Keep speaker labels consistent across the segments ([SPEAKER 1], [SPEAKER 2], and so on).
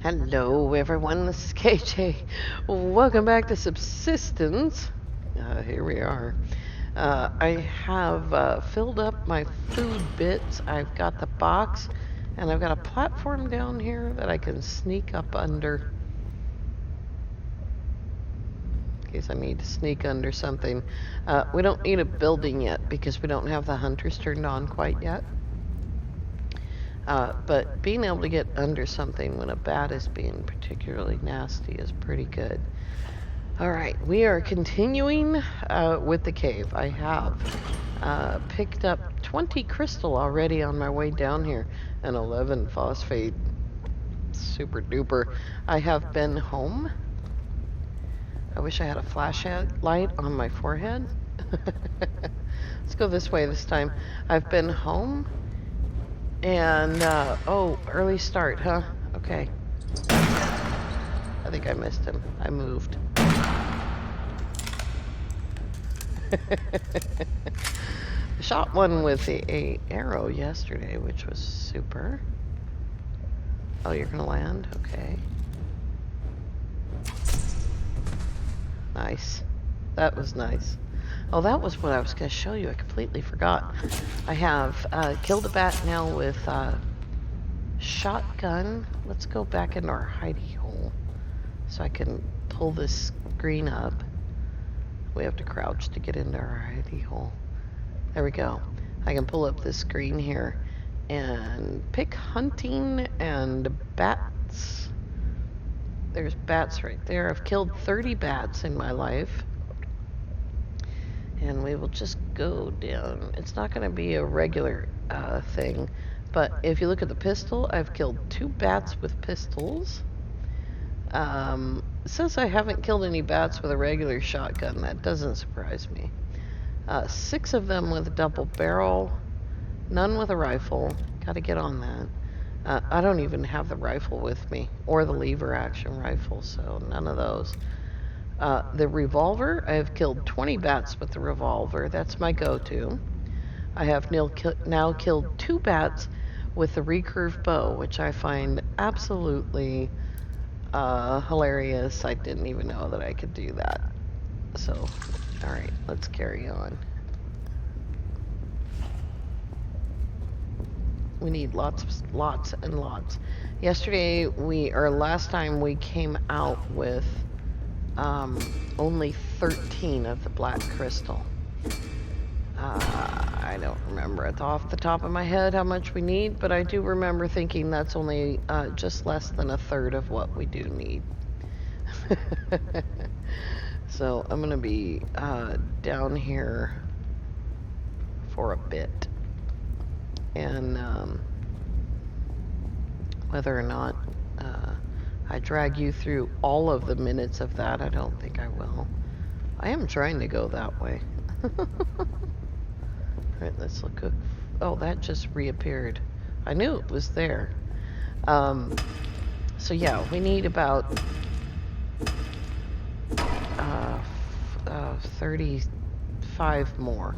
[SPEAKER 1] Hello everyone, this is KJ. Welcome back to Subsistence. Here we are. I have filled up my food bits. I've got the box, and I've got a platform down here that I can sneak up under. In case I need to sneak under something. We don't need a building yet because we don't have the hunters turned on quite yet. But being able to get under something when a bat is being particularly nasty is pretty good. Alright, we are continuing with the cave. I have picked up 20 crystal already on my way down here, and 11 phosphate. Super duper. I have been home. I wish I had a flashlight on my forehead. Let's go this way this time. I've been home. And, oh, early start, huh? Okay. I think I missed him. I moved. I shot one with a arrow yesterday, which was super. Oh, you're gonna land? Okay. Nice. That was nice. Oh, that was what I was going to show you. I completely forgot. I have killed a bat now with shotgun. Let's go back into our hidey hole so I can pull this screen up. We have to crouch to get into our hidey hole. There we go. I can pull up this screen here and pick hunting and bats. There's bats right there. I've killed 30 bats in my life. And we will just go down. It's not going to be a regular thing, but if you look at the pistol, I've killed 2 bats with pistols. It says I haven't killed any bats with a regular shotgun. That doesn't surprise me. 6 of them with a double barrel, none with a rifle. Got to get on that. I don't even have the rifle with me, or the lever action rifle, so none of those. The revolver, I have killed 20 bats with the revolver. That's my go-to. I have now killed 2 bats with the recurve bow, which I find absolutely hilarious. I didn't even know that I could do that. So, alright, let's carry on. We need lots and lots. Yesterday, last time we came out with only 13 of the black crystal. I don't remember off the top of my head how much we need, but I do remember thinking that's only just less than a third of what we do need. So I'm gonna be down here for a bit, and whether or not I drag you through all of the minutes of that, I don't think I will. I am trying to go that way. Alright, let's look at... Oh, that just reappeared. I knew it was there. So yeah, we need about 35 more.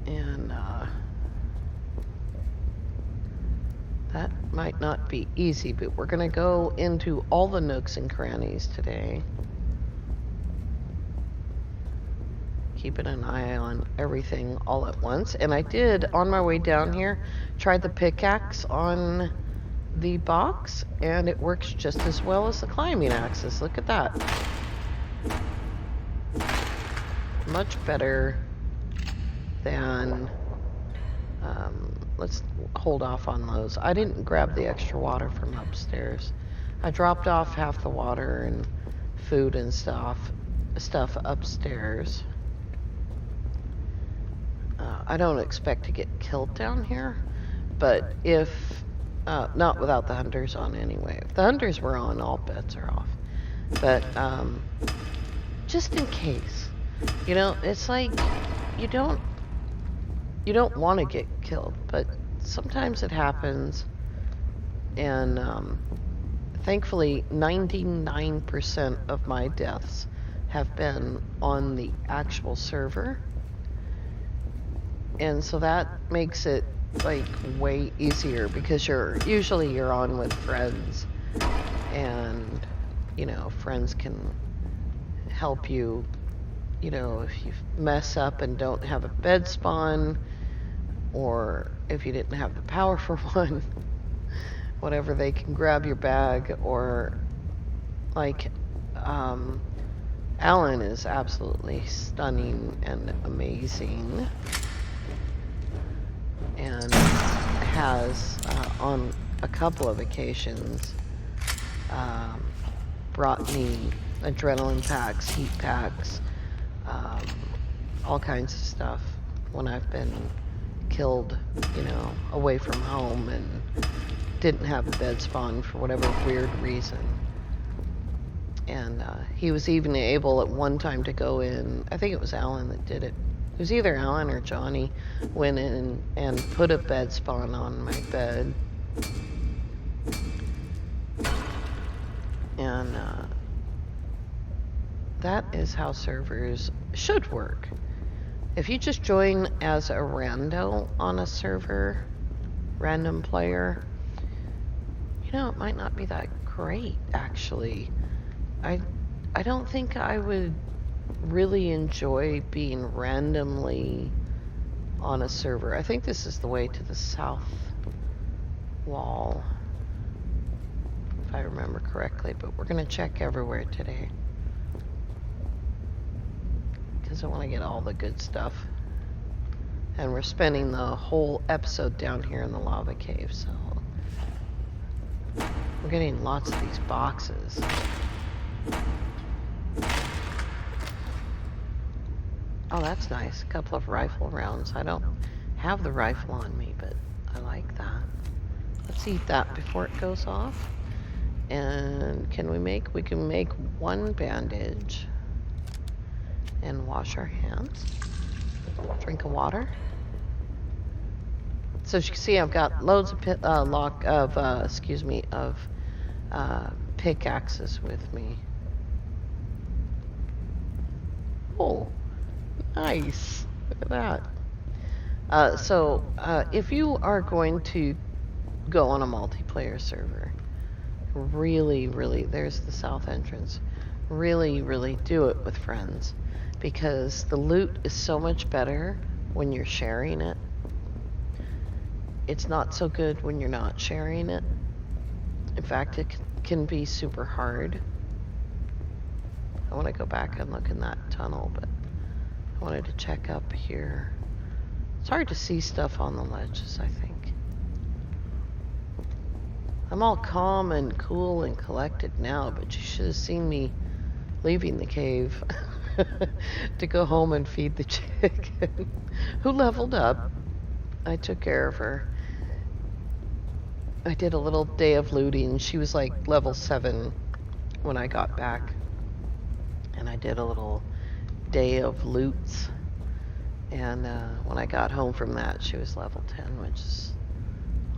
[SPEAKER 1] And that might not be easy, but we're going to go into all the nooks and crannies today. Keeping an eye on everything all at once. And I did, on my way down here, try the pickaxe on the box, and it works just as well as the climbing axes. Look at that. Much better than... let's hold off on those. I didn't grab the extra water from upstairs. I dropped off half the water and food and stuff upstairs. I don't expect to get killed down here, but if not without the hunters on anyway. If the hunters were on, all bets are off. But just in case, you know, it's like you don't want to get killed, but sometimes it happens, and thankfully 99% of my deaths have been on the actual server, and so that makes it like way easier because you're on with friends, and you know, friends can help you, you know, if you mess up and don't have a bed spawn, or if you didn't have the power for one, whatever, they can grab your bag. Or like Alan is absolutely stunning and amazing, and has on a couple of occasions um, brought me adrenaline packs, heat packs, um, all kinds of stuff when I've been killed, you know, away from home and didn't have a bed spawn for whatever weird reason. And he was even able at one time to go in, I think it was Alan that did it. It was either Alan or Johnny went in and put a bed spawn on my bed. And that is how servers should work. If you just join as a rando on a server, random player, you know, it might not be that great, actually. I don't think I would really enjoy being randomly on a server. I think this is the way to the south wall, if I remember correctly, but we're going to check everywhere today because I want to get all the good stuff. And we're spending the whole episode down here in the lava cave, so we're getting lots of these boxes. Oh, that's nice. A couple of rifle rounds. I don't have the rifle on me, but I like that. Let's eat that before it goes off. And we can make one bandage and wash our hands. Drink of water. So as you can see, I've got loads of pickaxes with me. Oh, nice. Look at that. So if you are going to go on a multiplayer server, really, there's the south entrance. Really do it with friends, because the loot is so much better when you're sharing it. It's not so good when you're not sharing it. In fact, it can be super hard. I want to go back and look in that tunnel, but I wanted to check up here. It's hard to see stuff on the ledges, I think. I'm all calm and cool and collected now, but you should have seen me leaving the cave to go home and feed the chicken, who leveled up. I took care of her. I did a little day of looting. She was like level 7 when I got back. And I did a little day of loots. And when I got home from that, she was level 10, which is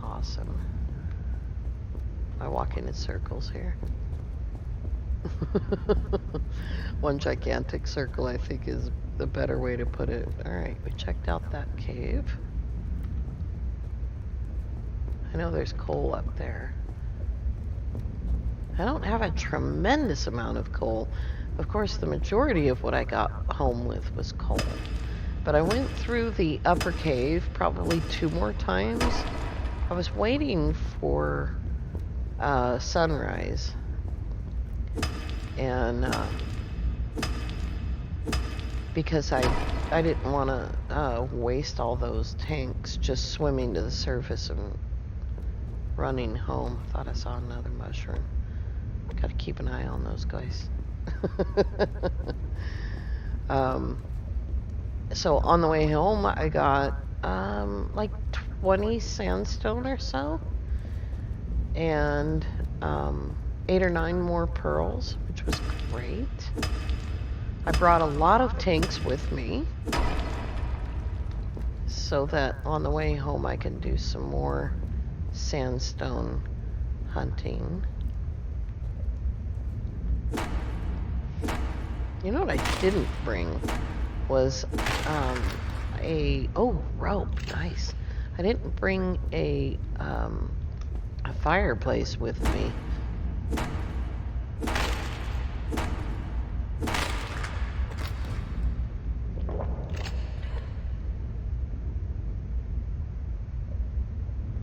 [SPEAKER 1] awesome. I walk in circles here. One gigantic circle, I think, is the better way to put it. Alright, we checked out that cave. I know there's coal up there. I don't have a tremendous amount of coal. Of course, the majority of what I got home with was coal. But I went through the upper cave probably 2 more times. I was waiting for sunrise. And because I didn't want to waste all those tanks just swimming to the surface and running home. Thought I saw another mushroom. Got to keep an eye on those guys. So on the way home, I got like 20 sandstone or so, and 8 or 9 more pearls, which was great. I brought a lot of tanks with me so that on the way home I can do some more sandstone hunting. You know what I didn't bring was rope. Nice. I didn't bring a fireplace with me.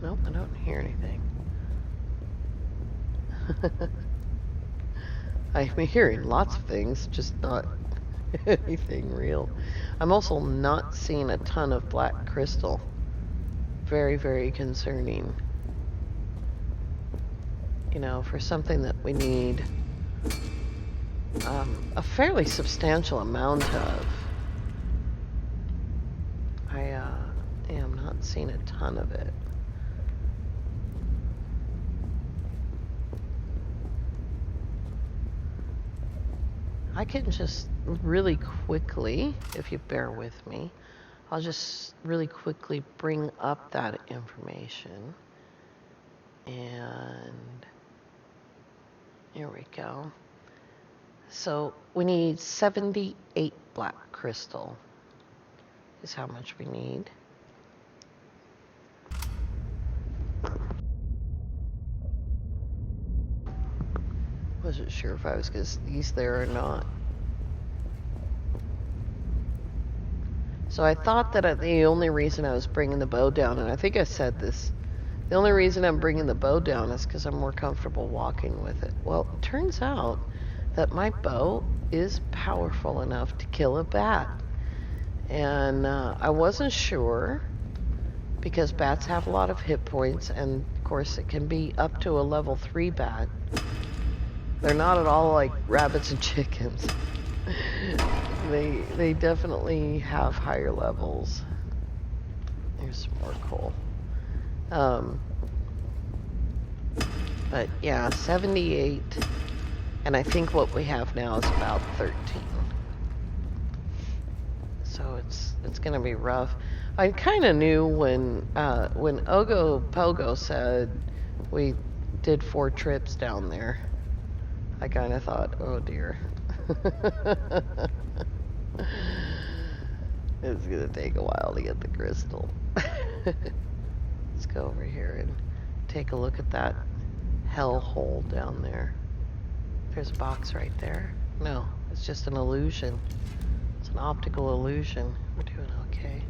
[SPEAKER 1] Nope, I don't hear anything. I'm hearing lots of things, just not anything real. I'm also not seeing a ton of black crystal. Very, very concerning. You know, for something that we need a fairly substantial amount of. I am not seeing a ton of it. I can just really quickly, if you bear with me, I'll just really quickly bring up that information. And here we go. So we need 78 black crystal is how much we need. Wasn't sure if I was going to sneeze there or not. So I thought that the only reason I was bringing the bow down, and I think I said this, the only reason I'm bringing the bow down is because I'm more comfortable walking with it. Well, it turns out that my bow is powerful enough to kill a bat. And I wasn't sure because bats have a lot of hit points, and of course it can be up to a level 3 bat. They're not at all like rabbits and chickens. They definitely have higher levels. There's some more coal. But yeah, 78. And I think what we have now is about 13. So it's gonna be rough. I kind of knew when Ogo Pogo said we did 4 trips down there. I kind of thought, oh dear. It's gonna take a while to get the crystal. Let's go over here and take a look at that hell hole down there. There's a box right there. No, it's just an illusion. It's an optical illusion. We're doing okay.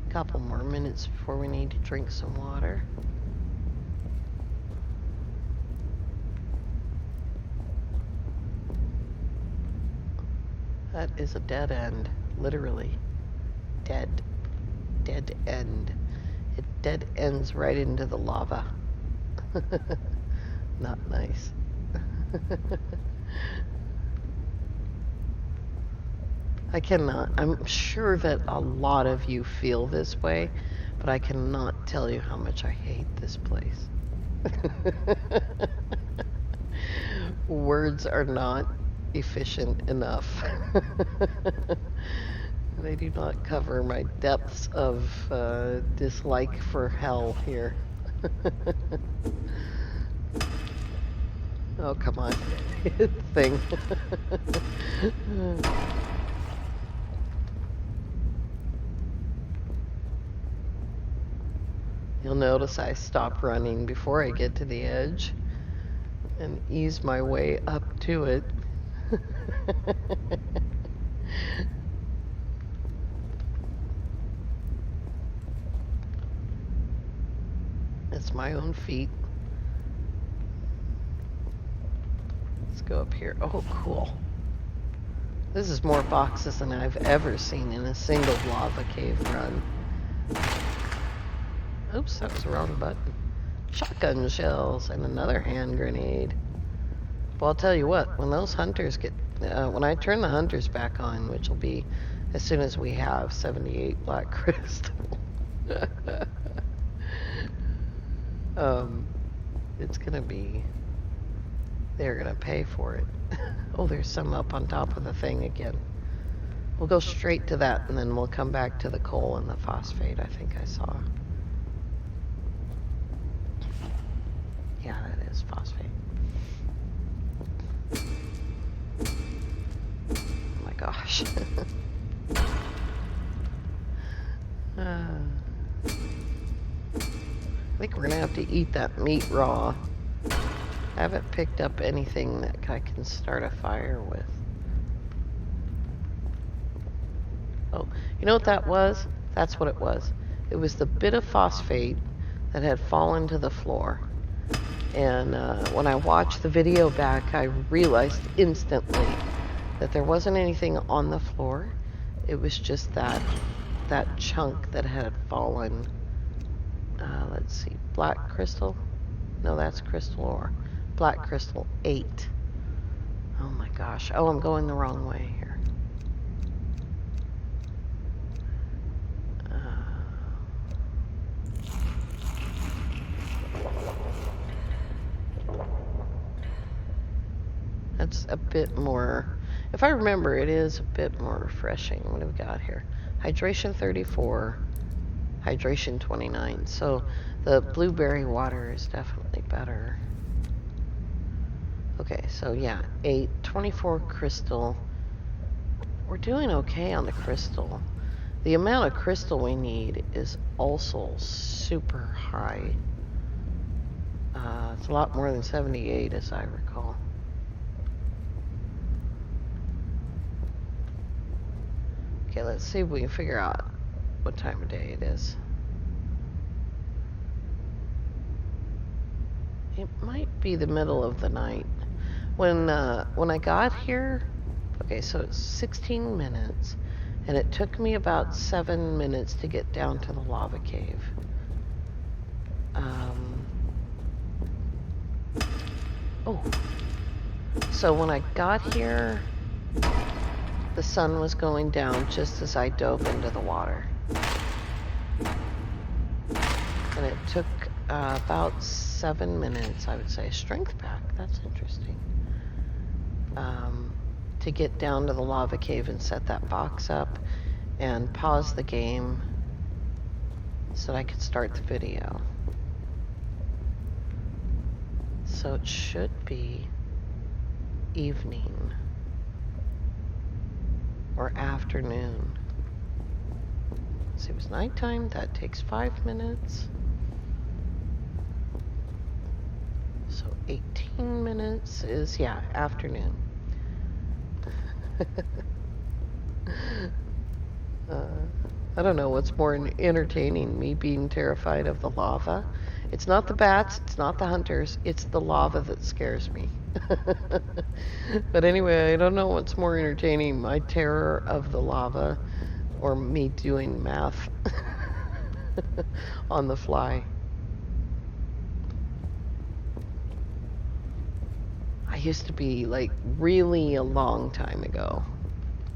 [SPEAKER 1] A couple more minutes before we need to drink some water. That is a dead end, literally. Dead end. It dead ends right into the lava. Not nice. I'm sure that a lot of you feel this way, but I cannot tell you how much I hate this place. Words are not efficient enough. They do not cover my depths of dislike for hell here. Oh, come on. Thing. You'll notice I stop running before I get to the edge and ease my way up to it. It's my own feet. Let's go up here. Oh, cool. This is more boxes than I've ever seen in a single lava cave run. Oops, that was the wrong button. Shotgun shells and another hand grenade. Well, I'll tell you what, when those hunters get, when I turn the hunters back on, which will be as soon as we have 78 black crystal, it's gonna be, they're gonna pay for it. Oh, there's some up on top of the thing again. We'll go straight to that and then we'll come back to the coal and the phosphate I think I saw. Yeah, that is phosphate. Oh my gosh. think we're gonna have to eat that meat raw. I haven't picked up anything that I can start a fire with. Oh, you know what that was? That's what it was. It was the bit of phosphate that had fallen to the floor. And when I watched the video back, I realized instantly that there wasn't anything on the floor. It was just that chunk that had fallen. Let's see, black crystal? No, that's crystal ore. Black crystal 8. Oh my gosh. Oh, I'm going the wrong way here. That's a bit more, if I remember, it is a bit more refreshing. What do we got here? Hydration 34, hydration 29. So the blueberry water is definitely better. Okay, so yeah, 8, 24 crystal. We're doing okay on the crystal. The amount of crystal we need is also super high. It's a lot more than 78, as I recall. Okay, let's see if we can figure out what time of day it is. It might be the middle of the night. When I got here, okay, so it's 16 minutes, and it took me about 7 minutes to get down to the lava cave. Oh, so when I got here, the sun was going down just as I dove into the water. And it took about 7 minutes, I would say. Strength pack, that's interesting. To get down to the lava cave and set that box up and pause the game so that I could start the video. So it should be evening or afternoon. So it was nighttime, that takes 5 minutes. So 18 minutes is, yeah, afternoon. I don't know what's more entertaining, me being terrified of the lava. It's not the bats, it's not the hunters, it's the lava that scares me. But anyway, I don't know what's more entertaining, my terror of the lava or me doing math on the fly. I used to be like really a long time ago.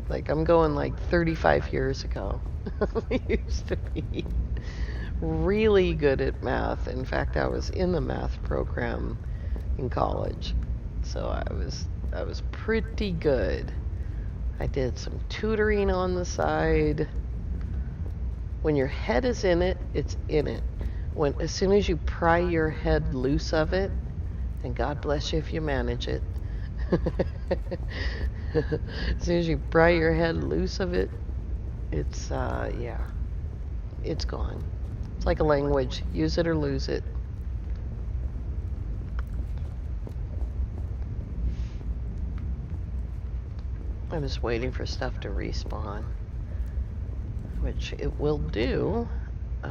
[SPEAKER 1] Like I'm going like 35 years ago. I used to be really good at math. In fact, I was in the math program in college. So I was pretty good. I did some tutoring on the side. When your head is in it, it's in it. As soon as you pry your head loose of it, and God bless you if you manage it. As soon as you pry your head loose of it, it's yeah, it's gone. It's like a language. Use it or lose it. I'm just waiting for stuff to respawn, which it will do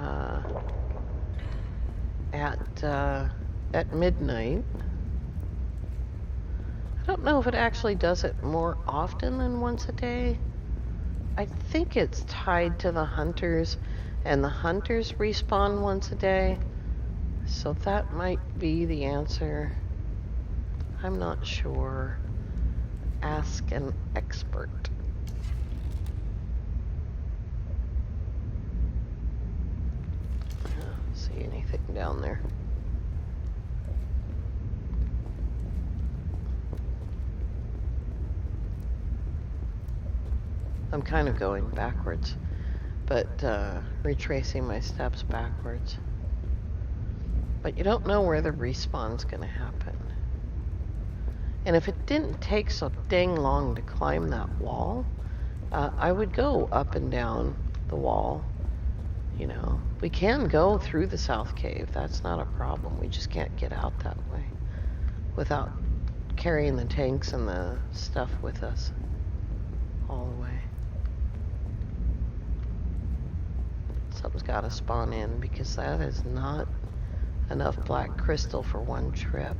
[SPEAKER 1] at midnight. I don't know if it actually does it more often than once a day. I think it's tied to the hunters, and the hunters respawn once a day. So that might be the answer. I'm not sure. Ask an expert. I don't see anything down there. I'm kind of going backwards, but retracing my steps backwards. But you don't know where the respawn's gonna happen. And if it didn't take so dang long to climb that wall, I would go up and down the wall You know, we can go through the south cave. That's not a problem. We just can't get out that way without carrying the tanks and the stuff with us all the way. Something's got to spawn in because that is not enough black crystal for one trip.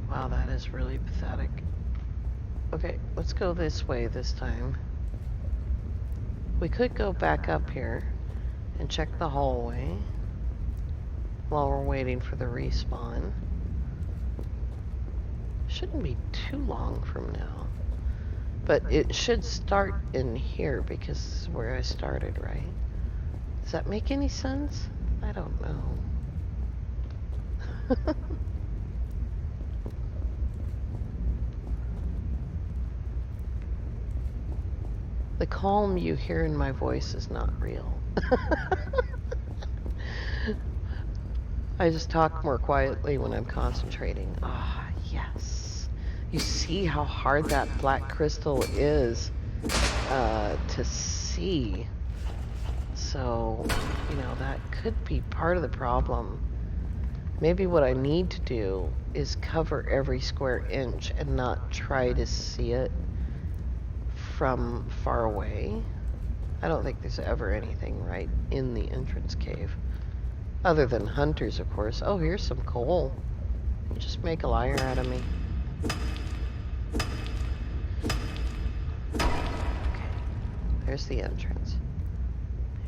[SPEAKER 1] Wow, that is really pathetic. Okay, let's go this way this time. We could go back up here and check the hallway while we're waiting for the respawn. Shouldn't be too long from now. But it should start in here because this is where I started, right? Does that make any sense? I don't know. The calm you hear in my voice is not real. I just talk more quietly when I'm concentrating. Ah, yes. You see how hard that black crystal is to see. So, you know, that could be part of the problem. Maybe what I need to do is cover every square inch and not try to see it from far away. I don't think there's ever anything right in the entrance cave. Other than hunters, of course. Oh, here's some coal. You just make a liar out of me. Okay. There's the entrance.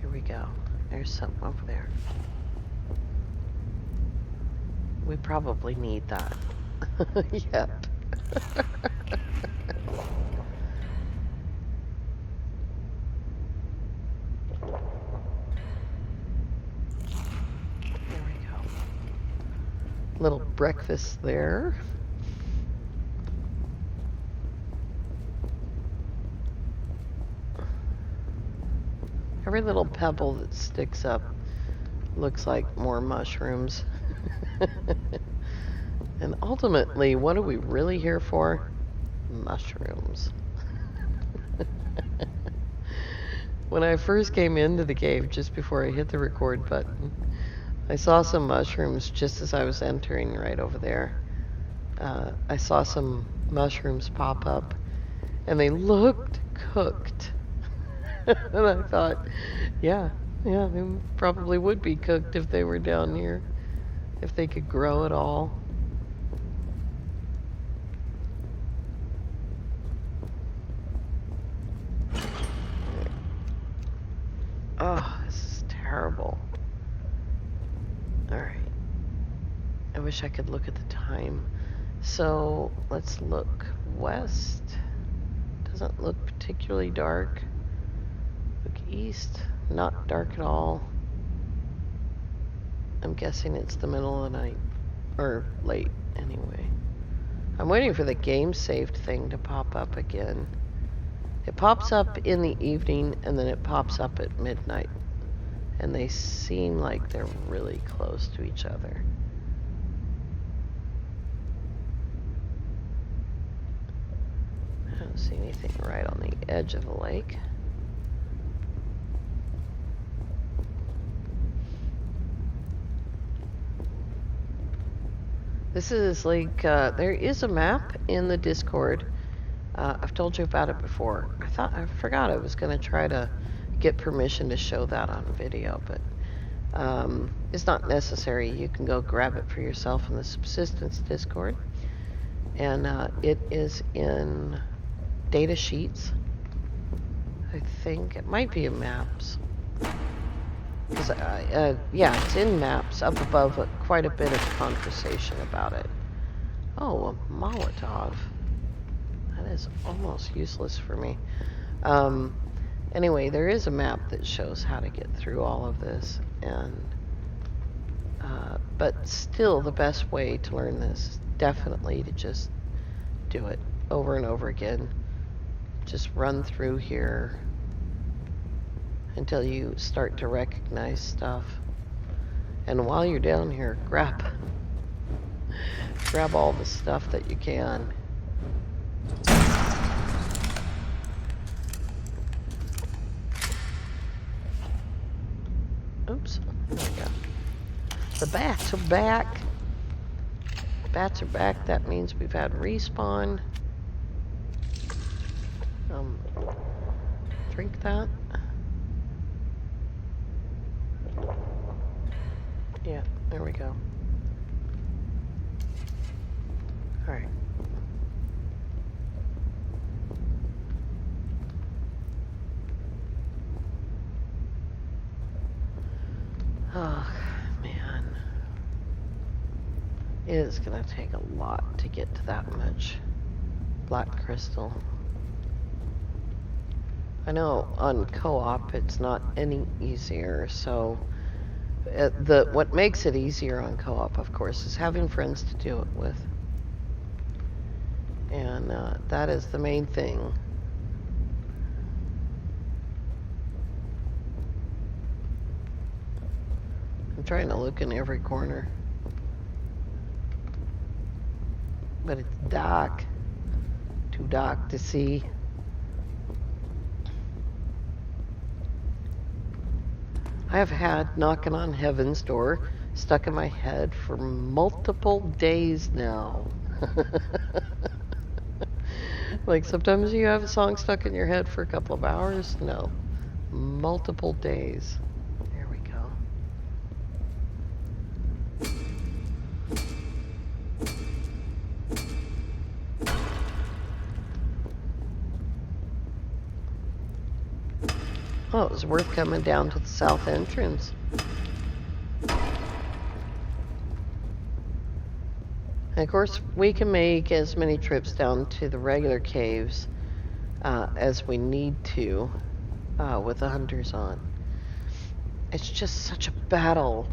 [SPEAKER 1] Here we go. There's something over there. We probably need that. Yep. Little breakfast there. Every little pebble that sticks up looks like more mushrooms. And ultimately, what are we really here for? Mushrooms. When I first came into the cave, just before I hit the record button, I saw some mushrooms just as I was entering right over there. I saw some mushrooms pop up, and they looked cooked. And I thought, yeah, they probably would be cooked if they were down here, if they could grow at all. Oh, this is terrible. Alright. I wish I could look at the time. So, let's look west. Doesn't look particularly dark. Look east. Not dark at all. I'm guessing it's the middle of the night. Or late, anyway. I'm waiting for the game saved thing to pop up again. It pops up in the evening, and then it pops up at midnight. And they seem like they're really close to each other. I don't see anything right on the edge of the lake. This is like, there is a map in the Discord. I've told you about it before. I forgot I was going to try to get permission to show that on video, but it's not necessary. You can go grab it for yourself in the Subsistence Discord. And it is in data sheets. I think it might be in maps. Yeah, it's in maps up above quite a bit of conversation about it. Oh, a Molotov. That is almost useless for me. Anyway, there is a map that shows how to get through all of this, and but still the best way to learn this is definitely to just do it over and over again. Just run through here until you start to recognize stuff. And while you're down here, grab all the stuff that you can. Oops, there we go. The bats are back. Bats are back. That means we've had respawn. Drink that. Yeah, there we go. Alright. Oh, man. It is gonna take a lot to get to that much black crystal. I know on co-op it's not any easier, so what makes it easier on co-op, of course, is having friends to do it with. And that is the main thing. I'm trying to look in every corner. But it's dark. Too dark to see. I have had knocking on heaven's door stuck in my head for multiple days now. Like sometimes you have a song stuck in your head for a couple of hours. No, multiple days. There we go. Oh, it was worth coming down to the south entrance. And of course, we can make as many trips down to the regular caves as we need to with the hunters on. It's just such a battle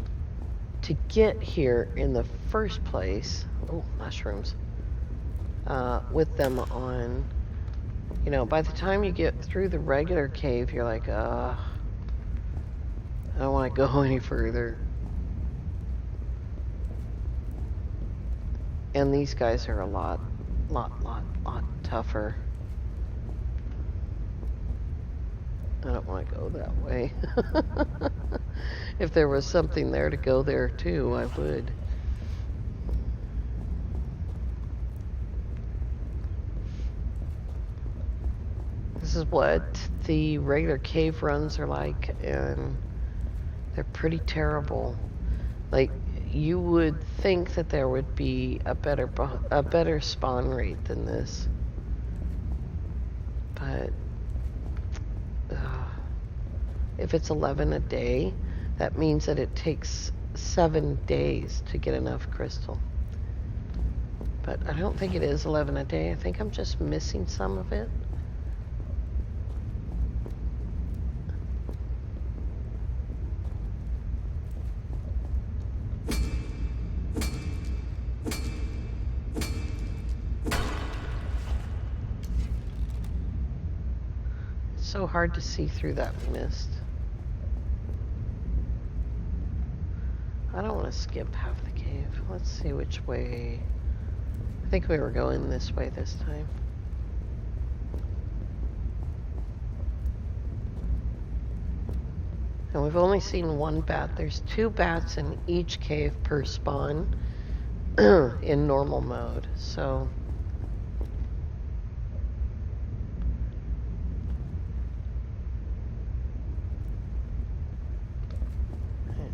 [SPEAKER 1] to get here in the first place. Oh, mushrooms. With them on. You know, by the time you get through the regular cave, you're like, I don't want to go any further. And these guys are a lot tougher. I don't want to go that way. If there was something there to go there too, I would. This is what the regular cave runs are like, and they're pretty terrible. Like, you would think that there would be a better spawn rate than this, but if it's 11 a day, that means that it takes 7 days to get enough crystal. But I don't think it is 11 a day. I think I'm just missing some of it. So hard to see through that mist. I don't want to skip half the cave. Let's see which way. I think we were going this way this time. And we've only seen one bat. There's 2 bats in each cave per spawn in normal mode. So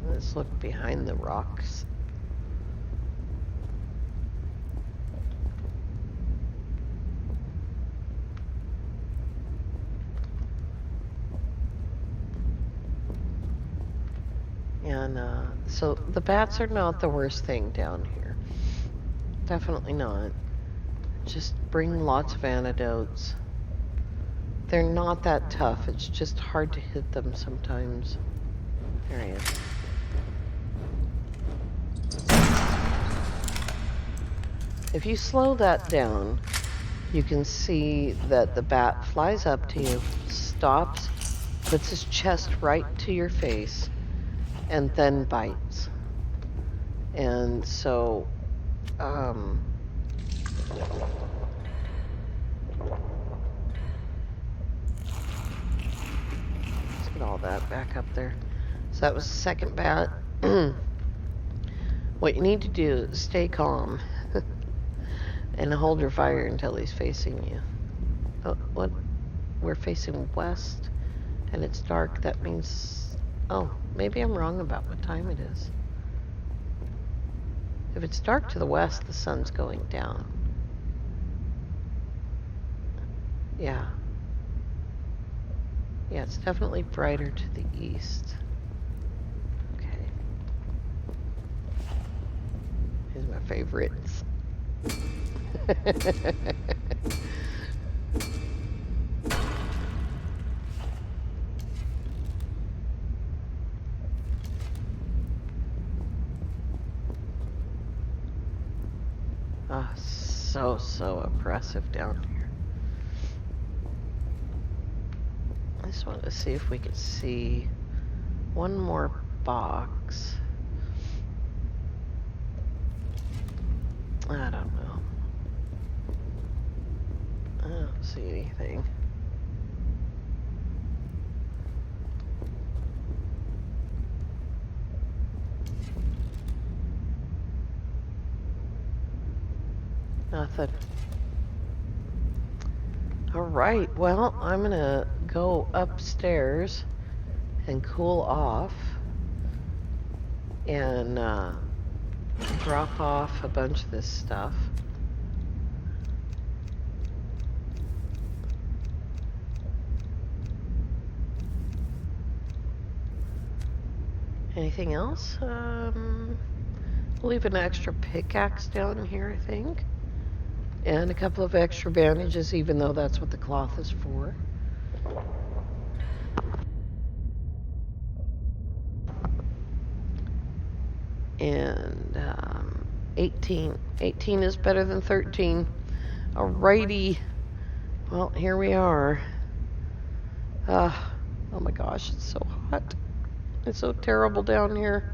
[SPEAKER 1] let's look behind the rocks. And so the bats are not the worst thing down here. Definitely not. Just bring lots of antidotes. They're not that tough. It's just hard to hit them sometimes. There he is. If you slow that down, you can see that the bat flies up to you, stops, puts his chest right to your face, and then bites. And so, let's get all that back up there. So that was the second bat. What you need to do is stay calm and hold your fire until he's facing you. Oh, what? We're facing west, and it's dark. That means, oh, maybe I'm wrong about what time it is. If it's dark to the west, the sun's going down. Yeah. Yeah, it's definitely brighter to the east. Okay. Here's my favorites. Oh, so oppressive down here. I just wanted to see if we could see one more box. I don't know. I don't see anything. Nothing. Alright, well, I'm gonna go upstairs and cool off and drop off a bunch of this stuff. Anything else? We'll leave an extra pickaxe down here, I think. And a couple of extra bandages, even though that's what the cloth is for. And 18. 18 is better than 13. Alrighty. Well, here we are. Oh my gosh, it's so hot. It's so terrible down here.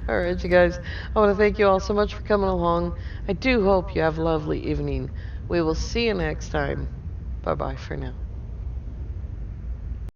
[SPEAKER 1] Alright, you guys. I want to thank you all so much for coming along. I do hope you have a lovely evening. We will see you next time. Bye-bye for now.